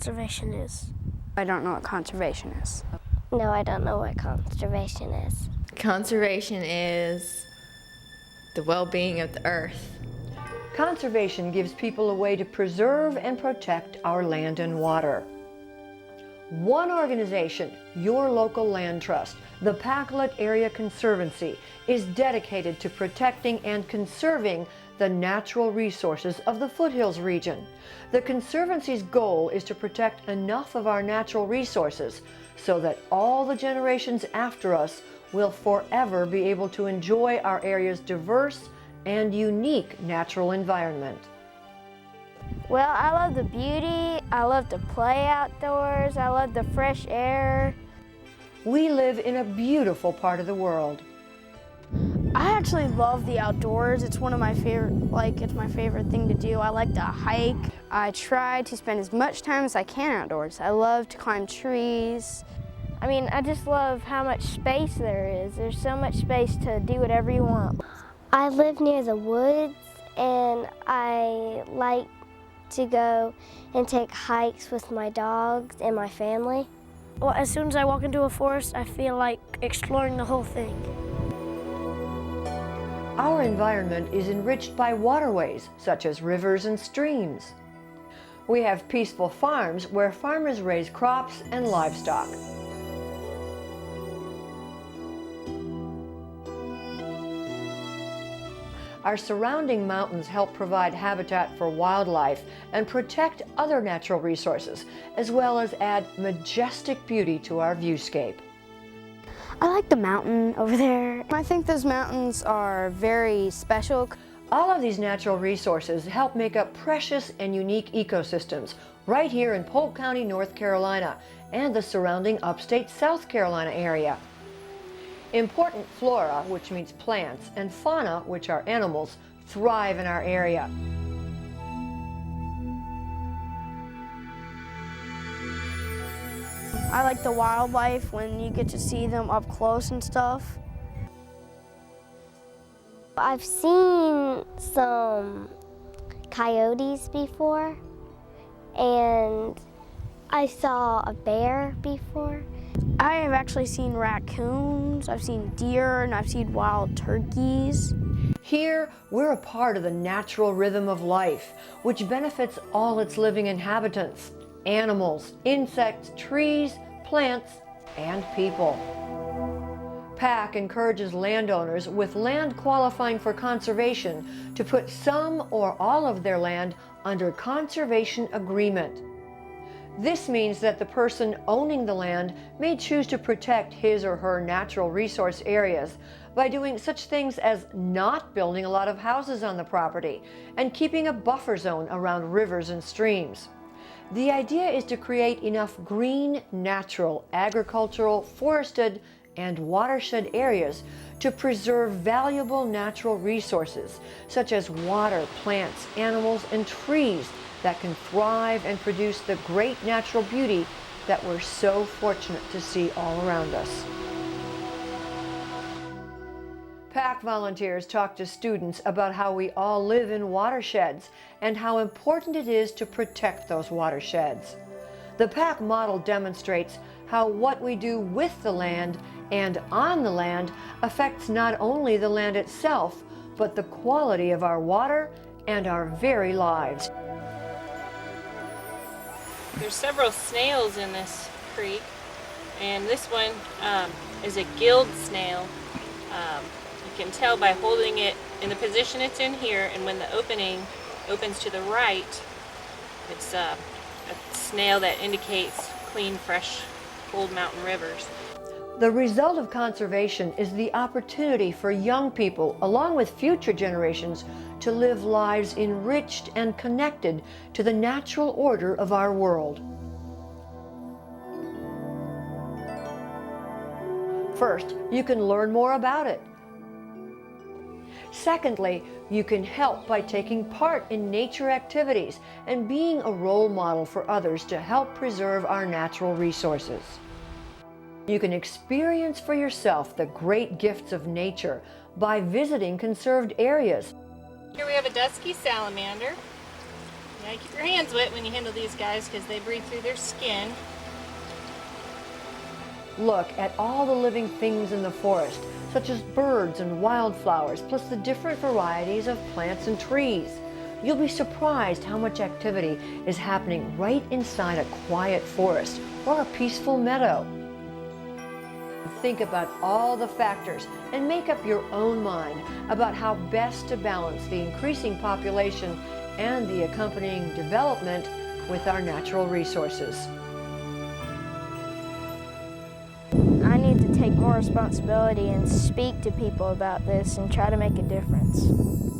conservation is. I don't know what conservation is. No, I don't know what conservation is. Conservation is the well-being of the earth. Conservation gives people a way to preserve and protect our land and water. One organization, your local land trust, the Pacolet Area Conservancy, is dedicated to protecting and conserving the natural resources of the foothills region. The Conservancy's goal is to protect enough of our natural resources so that all the generations after us will forever be able to enjoy our area's diverse and unique natural environment. Well, I love the beauty, I love to play outdoors, I love the fresh air. We live in a beautiful part of the world. I actually love the outdoors. It's one of my favorite, it's my favorite thing to do. I like to hike. I try to spend as much time as I can outdoors. I love to climb trees. I just love how much space there is. There's so much space to do whatever you want. I live near the woods and I like to go and take hikes with my dogs and my family. Well, as soon as I walk into a forest, I feel like exploring the whole thing. Our environment is enriched by waterways, such as rivers and streams. We have peaceful farms where farmers raise crops and livestock. Our surrounding mountains help provide habitat for wildlife and protect other natural resources, as well as add majestic beauty to our viewscape. I like the mountain over there. I think those mountains are very special. All of these natural resources help make up precious and unique ecosystems right here in Polk County, North Carolina, and the surrounding upstate South Carolina area. Important flora, which means plants, and fauna, which are animals, thrive in our area. I like the wildlife when you get to see them up close and stuff. I've seen some coyotes before, and I saw a bear before. I have actually seen raccoons, I've seen deer, and I've seen wild turkeys. Here, we're a part of the natural rhythm of life, which benefits all its living inhabitants, animals, insects, trees, plants, and people. PAC encourages landowners with land qualifying for conservation to put some or all of their land under conservation agreement. This means that the person owning the land may choose to protect his or her natural resource areas by doing such things as not building a lot of houses on the property and keeping a buffer zone around rivers and streams. The idea is to create enough green, natural, agricultural, forested, and watershed areas to preserve valuable natural resources such as water, plants, animals, and trees that can thrive and produce the great natural beauty that we're so fortunate to see all around us. PAC volunteers talk to students about how we all live in watersheds and how important it is to protect those watersheds. The PAC model demonstrates how what we do with the land and on the land affects not only the land itself, but the quality of our water and our very lives. There's several snails in this creek, and this one is a gilled snail. You can tell by holding it in the position it's in here, and when the opening opens to the right, it's a snail that indicates clean, fresh, cold mountain rivers. The result of conservation is the opportunity for young people, along with future generations, to live lives enriched and connected to the natural order of our world. First, you can learn more about it. Secondly, you can help by taking part in nature activities and being a role model for others to help preserve our natural resources. You can experience for yourself the great gifts of nature by visiting conserved areas. Here we have a dusky salamander. Keep your hands wet when you handle these guys because they breathe through their skin. Look at all the living things in the forest, such as birds and wildflowers, plus the different varieties of plants and trees. You'll be surprised how much activity is happening right inside a quiet forest or a peaceful meadow. Think about all the factors and make up your own mind about how best to balance the increasing population and the accompanying development with our natural resources. I need to take more responsibility and speak to people about this and try to make a difference.